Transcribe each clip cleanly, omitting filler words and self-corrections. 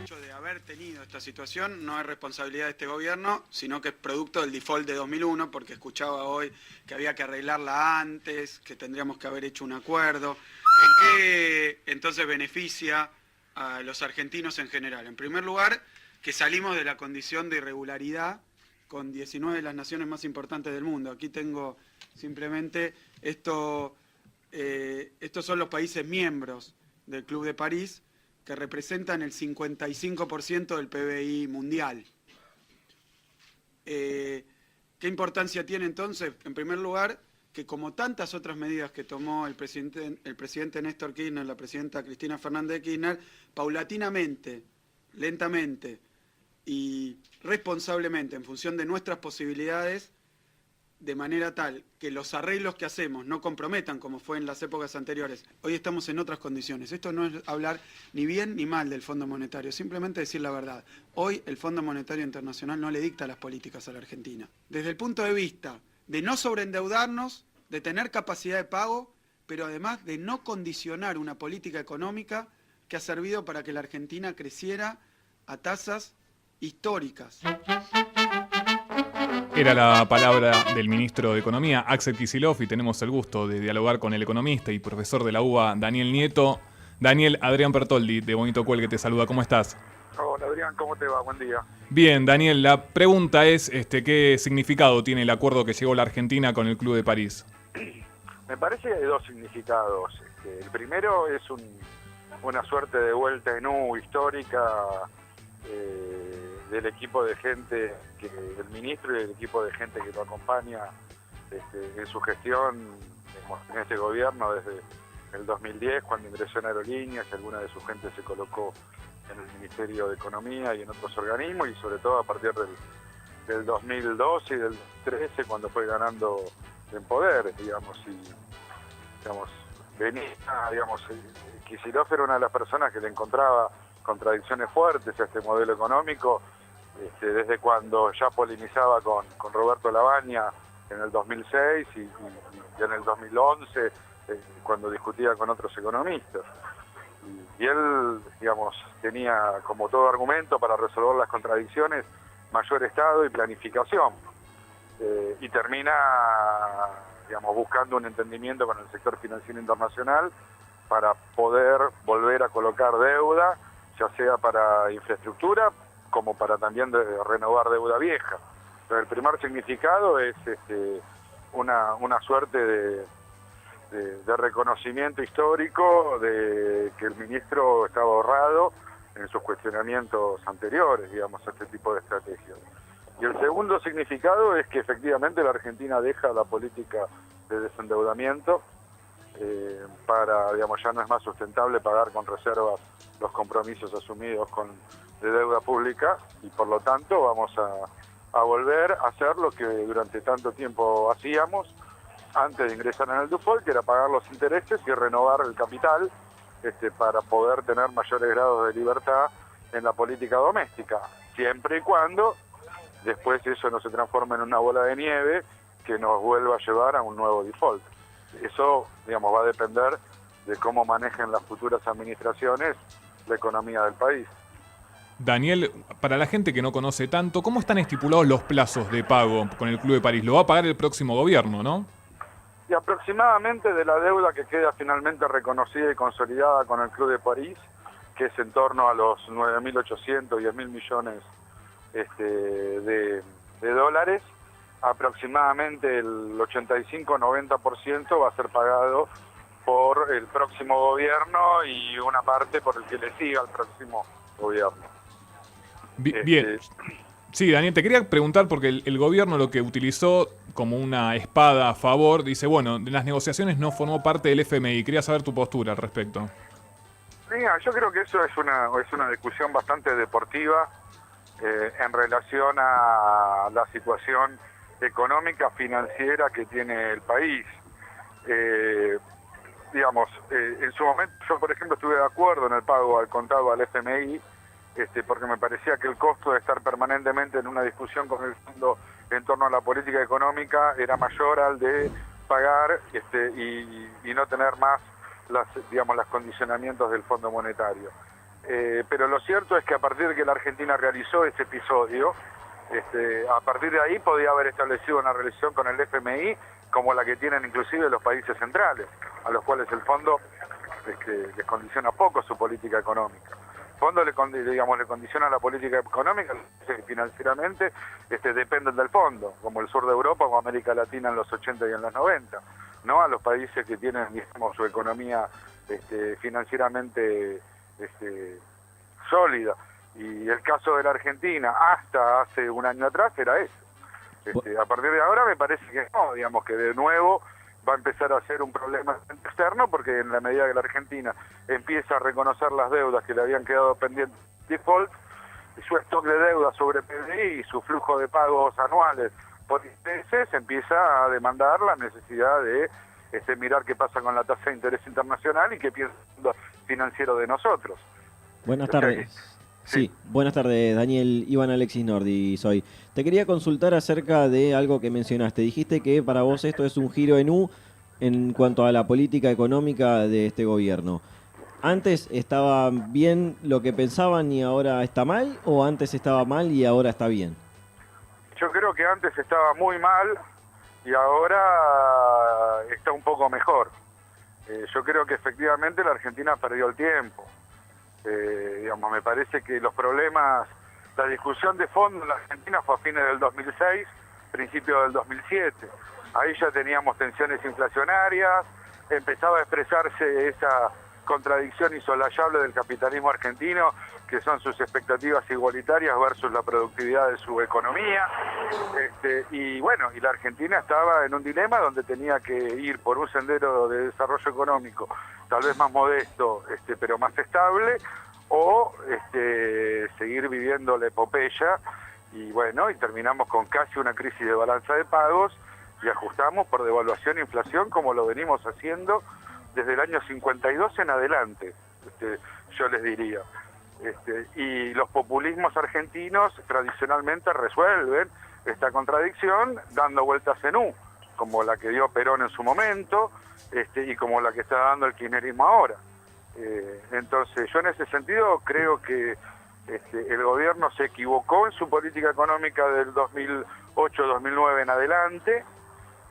hecho de haber tenido esta situación no es responsabilidad de este gobierno, sino que es producto del default de 2001, porque escuchaba hoy que había que arreglarla antes, que tendríamos que haber hecho un acuerdo. ¿En qué entonces beneficia a los argentinos en general? En primer lugar, que salimos de la condición de irregularidad con 19 de las naciones más importantes del mundo. Aquí tengo simplemente esto, estos son los países miembros del Club de París, que representan el 55% del PBI mundial. ¿Qué importancia tiene entonces? En primer lugar, que como tantas otras medidas que tomó el presidente Néstor Kirchner, la presidenta Cristina Fernández de Kirchner, paulatinamente, lentamente y responsablemente, en función de nuestras posibilidades, de manera tal que los arreglos que hacemos no comprometan, como fue en las épocas anteriores. Hoy estamos en otras condiciones. Esto no es hablar ni bien ni mal del Fondo Monetario, simplemente decir la verdad. Hoy el Fondo Monetario Internacional no le dicta las políticas a la Argentina. Desde el punto de vista de no sobreendeudarnos, de tener capacidad de pago, pero además de no condicionar una política económica que ha servido para que la Argentina creciera a tasas históricas. Era la palabra del ministro de Economía, Axel Kicillof, y tenemos el gusto de dialogar con el economista y profesor de la UBA, Daniel Nieto. Daniel, Adrián Bertoldi, de Bonito Cuelgue, te saluda. ¿Cómo estás? Hola Adrián, ¿cómo te va? Buen día. Bien, Daniel, la pregunta es ¿qué significado tiene el acuerdo que llegó la Argentina con el Club de París? Me parece que hay dos significados. El primero es una suerte de vuelta en U histórica del equipo de gente, del ministro y del equipo de gente que lo acompaña en su gestión en este gobierno desde el 2010, cuando ingresó en Aerolíneas, alguna de su gente se colocó en el Ministerio de Economía y en otros organismos, y sobre todo a partir del 2012 y del 2013, cuando fue ganando en poder, Kicillof era una de las personas que le encontraba contradicciones fuertes a este modelo económico, desde cuando ya polemizaba con Roberto Lavagna en el 2006 y en el 2011, cuando discutía con otros economistas. Y él, tenía como todo argumento para resolver las contradicciones mayor Estado y planificación. Y termina, buscando un entendimiento con el sector financiero internacional para poder volver a colocar deuda, ya sea para infraestructura como para también renovar deuda vieja. Entonces, el primer significado es una suerte de reconocimiento histórico de que el ministro estaba ahorrado en sus cuestionamientos anteriores, a este tipo de estrategias. Y el segundo significado es que efectivamente la Argentina deja la política de desendeudamiento para, ya no es más sustentable pagar con reservas los compromisos asumidos de deuda pública, y por lo tanto vamos a volver a hacer lo que durante tanto tiempo hacíamos antes de ingresar en el default, que era pagar los intereses y renovar el capital para poder tener mayores grados de libertad en la política doméstica, siempre y cuando después eso no se transforme en una bola de nieve que nos vuelva a llevar a un nuevo default. Eso, va a depender de cómo manejen las futuras administraciones la economía del país. Daniel, para la gente que no conoce tanto, ¿cómo están estipulados los plazos de pago con el Club de París? Lo va a pagar el próximo gobierno, ¿no? Y aproximadamente de la deuda que queda finalmente reconocida y consolidada con el Club de París, que es en torno a los 9.800, 10.000 millones de dólares, aproximadamente el 85-90% va a ser pagado por el próximo gobierno y una parte por el que le siga al próximo gobierno. Bien. Sí, Daniel, te quería preguntar porque el gobierno lo que utilizó como una espada a favor, dice, bueno, de las negociaciones no formó parte del FMI. Quería saber tu postura al respecto. Mira, yo creo que eso es una discusión bastante deportiva en relación a la situación económica, financiera que tiene el país. En su momento yo, por ejemplo, estuve de acuerdo en el pago al contado al FMI, porque me parecía que el costo de estar permanentemente en una discusión con el fondo en torno a la política económica era mayor al de pagar y no tener más los condicionamientos del Fondo Monetario. pero lo cierto es que a partir de que la Argentina realizó ese episodio, a partir de ahí podía haber establecido una relación con el FMI como la que tienen inclusive los países centrales, a los cuales el fondo les condiciona poco su política económica. El fondo le condiciona la política económica, financieramente dependen del fondo, como el sur de Europa o América Latina en los 80 y en los 90, no a los países que tienen, digamos, su economía financieramente sólida. Y el caso de la Argentina hasta hace un año atrás era eso. A partir de ahora me parece que no, digamos que de nuevo va a empezar a ser un problema externo, porque en la medida que la Argentina empieza a reconocer las deudas que le habían quedado pendientes de default, su stock de deuda sobre PBI y su flujo de pagos anuales por intereses empieza a demandar la necesidad de mirar qué pasa con la tasa de interés internacional y qué piensa el financiero de nosotros. Buenas tardes. Sí, buenas tardes, Daniel. Iván Alexis Nordi soy. Te quería consultar acerca de algo que mencionaste. Dijiste que para vos esto es un giro en U en cuanto a la política económica de este gobierno. ¿Antes estaba bien lo que pensaban y ahora está mal? ¿O antes estaba mal y ahora está bien? Yo creo que antes estaba muy mal y ahora está un poco mejor. Yo creo que efectivamente la Argentina perdió el tiempo. Me parece que los problemas, la discusión de fondo en la Argentina fue a fines del 2006, principios del 2007. Ahí ya teníamos tensiones inflacionarias, empezaba a expresarse esa contradicción insoslayable del capitalismo argentino, que son sus expectativas igualitarias versus la productividad de su economía. Y la Argentina estaba en un dilema donde tenía que ir por un sendero de desarrollo económico tal vez más modesto, pero más estable, o seguir viviendo la epopeya, y terminamos con casi una crisis de balanza de pagos, y ajustamos por devaluación e inflación como lo venimos haciendo desde el año 52 en adelante, yo les diría. Y los populismos argentinos tradicionalmente resuelven esta contradicción dando vueltas en U, como la que dio Perón en su momento, y como la que está dando el kirchnerismo ahora. Entonces yo en ese sentido creo que el gobierno se equivocó en su política económica del 2008-2009 en adelante,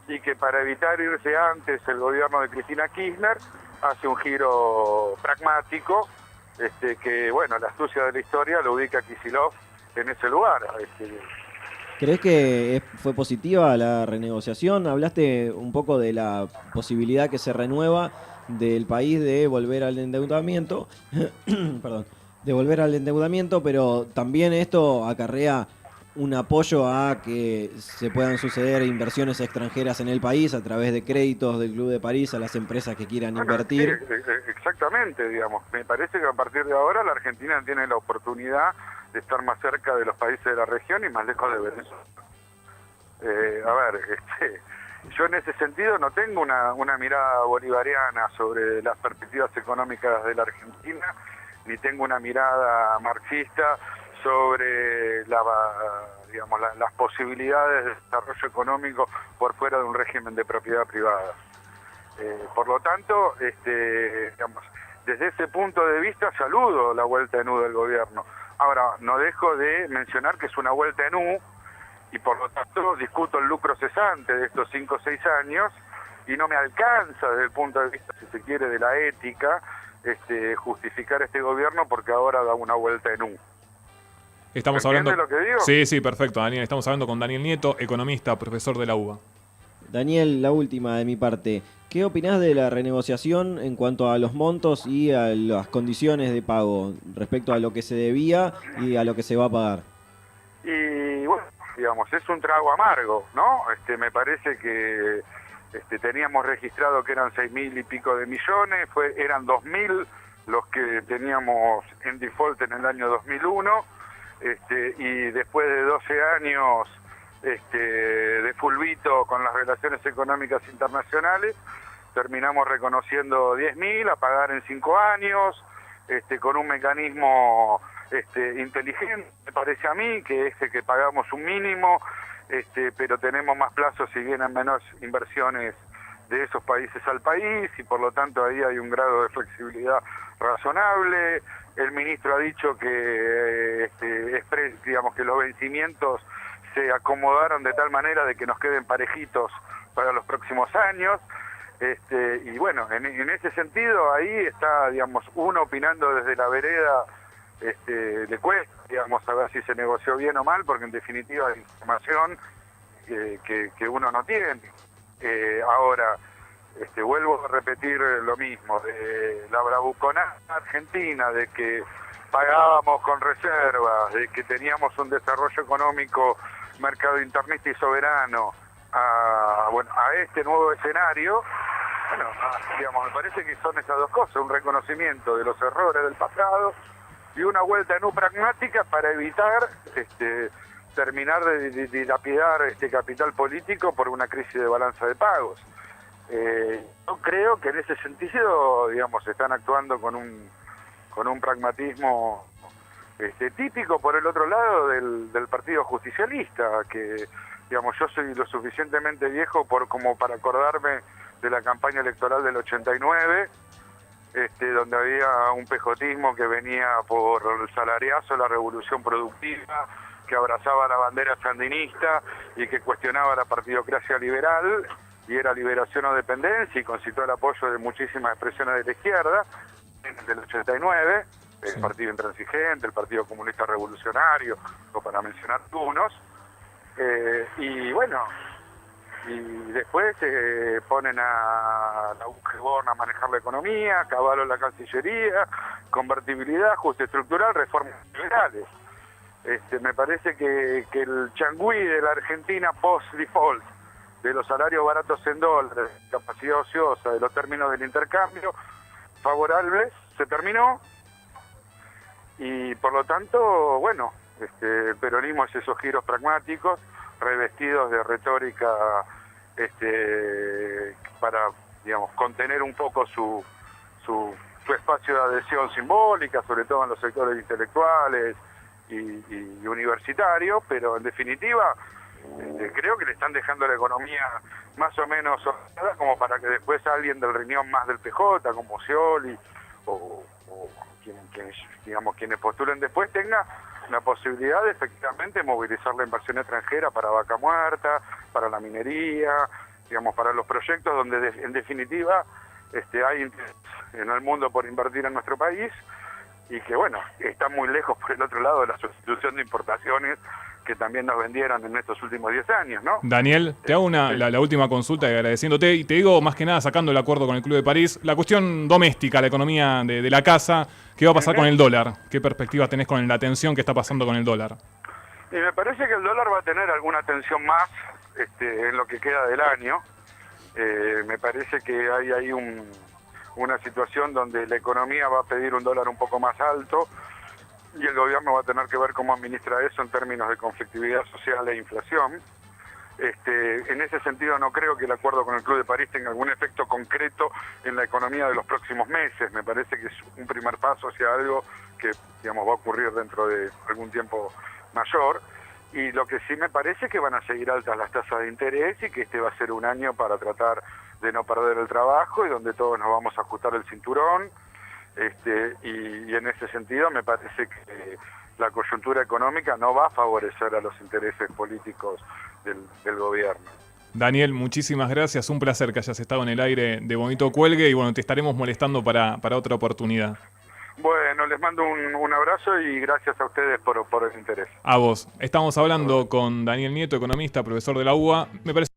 y que para evitar irse antes el gobierno de Cristina Kirchner hace un giro pragmático, que la astucia de la historia lo ubica a Kicillof en ese lugar. ¿Crees que fue positiva la renegociación? Hablaste un poco de la posibilidad que se renueva del país de volver al endeudamiento, perdón, de volver al endeudamiento, pero también esto acarrea un apoyo a que se puedan suceder inversiones extranjeras en el país a través de créditos del Club de París a las empresas que quieran invertir. Sí, exactamente, digamos. Me parece que a partir de ahora la Argentina tiene la oportunidad de estar más cerca de los países de la región y más lejos de Venezuela. Yo en ese sentido no tengo una mirada bolivariana sobre las perspectivas económicas de la Argentina, ni tengo una mirada marxista sobre las posibilidades de desarrollo económico por fuera de un régimen de propiedad privada. Por lo tanto, desde ese punto de vista saludo la vuelta en U del gobierno. Ahora, no dejo de mencionar que es una vuelta en U, y por lo tanto discuto el lucro cesante de estos 5 o 6 años, y no me alcanza desde el punto de vista, si se quiere, de la ética, justificar este gobierno porque ahora da una vuelta en U. Estamos hablando. ¿Entiendes lo que digo? Sí, perfecto, Daniel. Estamos hablando con Daniel Nieto, economista, profesor de la UBA. Daniel, la última de mi parte. ¿Qué opinás de la renegociación en cuanto a los montos y a las condiciones de pago respecto a lo que se debía y a lo que se va a pagar? Y es un trago amargo, ¿no? Me parece que teníamos registrado que eran 6.000 y pico de millones, eran 2.000 los que teníamos en default en el año 2001, y después de 12 años de fulbito con las relaciones económicas internacionales, terminamos reconociendo 10.000 a pagar en 5 años, con un mecanismo inteligente, me parece a mí, que es que pagamos un mínimo, pero tenemos más plazos si vienen menos inversiones de esos países al país, y por lo tanto ahí hay un grado de flexibilidad razonable. el ministro ha dicho que digamos que los vencimientos se acomodaron de tal manera de que nos queden parejitos para los próximos años. Y bueno, en ese sentido ahí está, digamos, uno opinando desde la vereda, le cuesta, digamos, saber si se negoció bien o mal, porque en definitiva hay información que uno no tiene. Ahora, vuelvo a repetir lo mismo, de la bravuconada argentina, de que pagábamos con reservas, de que teníamos un desarrollo económico, mercado internista y soberano, a este nuevo escenario. Bueno, digamos, me parece que son esas dos cosas, un reconocimiento de los errores del pasado y una vuelta no pragmática para evitar terminar de dilapidar este capital político por una crisis de balanza de pagos. Yo creo que en ese sentido, digamos, están actuando con un pragmatismo típico por el otro lado del Partido Justicialista, que, digamos, yo soy lo suficientemente viejo como para acordarme de la campaña electoral del 89, donde había un pejotismo que venía por el salariazo, la revolución productiva, que abrazaba la bandera sandinista y que cuestionaba la partidocracia liberal, y era liberación o dependencia, y concitó el apoyo de muchísimas expresiones de la izquierda, del 89, el Partido Intransigente, el Partido Comunista Revolucionario, o para mencionar algunos, y bueno, y después ponen a la UGEBORN a manejar la economía, Cavallo la Cancillería, convertibilidad, ajuste estructural, reformas liberales. Me parece que el changüí de la Argentina post-default, de los salarios baratos en dólares, capacidad ociosa, de los términos del intercambio favorables, se terminó, y por lo tanto, bueno, el peronismo es esos giros pragmáticos, revestidos de retórica para, digamos, contener un poco su espacio de adhesión simbólica, sobre todo en los sectores intelectuales y universitarios, pero en definitiva creo que le están dejando la economía más o menos ordenada como para que después alguien del riñón más del PJ, como Scioli o quienes postulen después, tenga la posibilidad de efectivamente movilizar la inversión extranjera para Vaca Muerta, para la minería, digamos, para los proyectos donde en definitiva hay interés en el mundo por invertir en nuestro país, y que bueno, está muy lejos por el otro lado de la sustitución de importaciones que también nos vendieron en estos últimos 10 años, ¿no? Daniel, te hago la última consulta y agradeciéndote, y te digo más que nada sacando el acuerdo con el Club de París, la cuestión doméstica, la economía de la casa, ¿qué va a pasar con el dólar? ¿Qué perspectivas tenés con la tensión que está pasando con el dólar? Y me parece que el dólar va a tener alguna tensión más en lo que queda del año. Me parece que hay ahí una situación donde la economía va a pedir un dólar un poco más alto, y el gobierno va a tener que ver cómo administra eso en términos de conflictividad social e inflación. En ese sentido no creo que el acuerdo con el Club de París tenga algún efecto concreto en la economía de los próximos meses. Me parece que es un primer paso hacia algo que, digamos, va a ocurrir dentro de algún tiempo mayor. Y lo que sí me parece es que van a seguir altas las tasas de interés, y que este va a ser un año para tratar de no perder el trabajo, y donde todos nos vamos a ajustar el cinturón. Y en ese sentido me parece que la coyuntura económica no va a favorecer a los intereses políticos del gobierno. Daniel, muchísimas gracias, un placer que hayas estado en el aire de Bonito Cuelgue, y bueno, te estaremos molestando para otra oportunidad. Bueno, les mando un abrazo y gracias a ustedes por el interés. A vos. Estamos hablando con Daniel Nieto, economista, profesor de la UBA. Me parece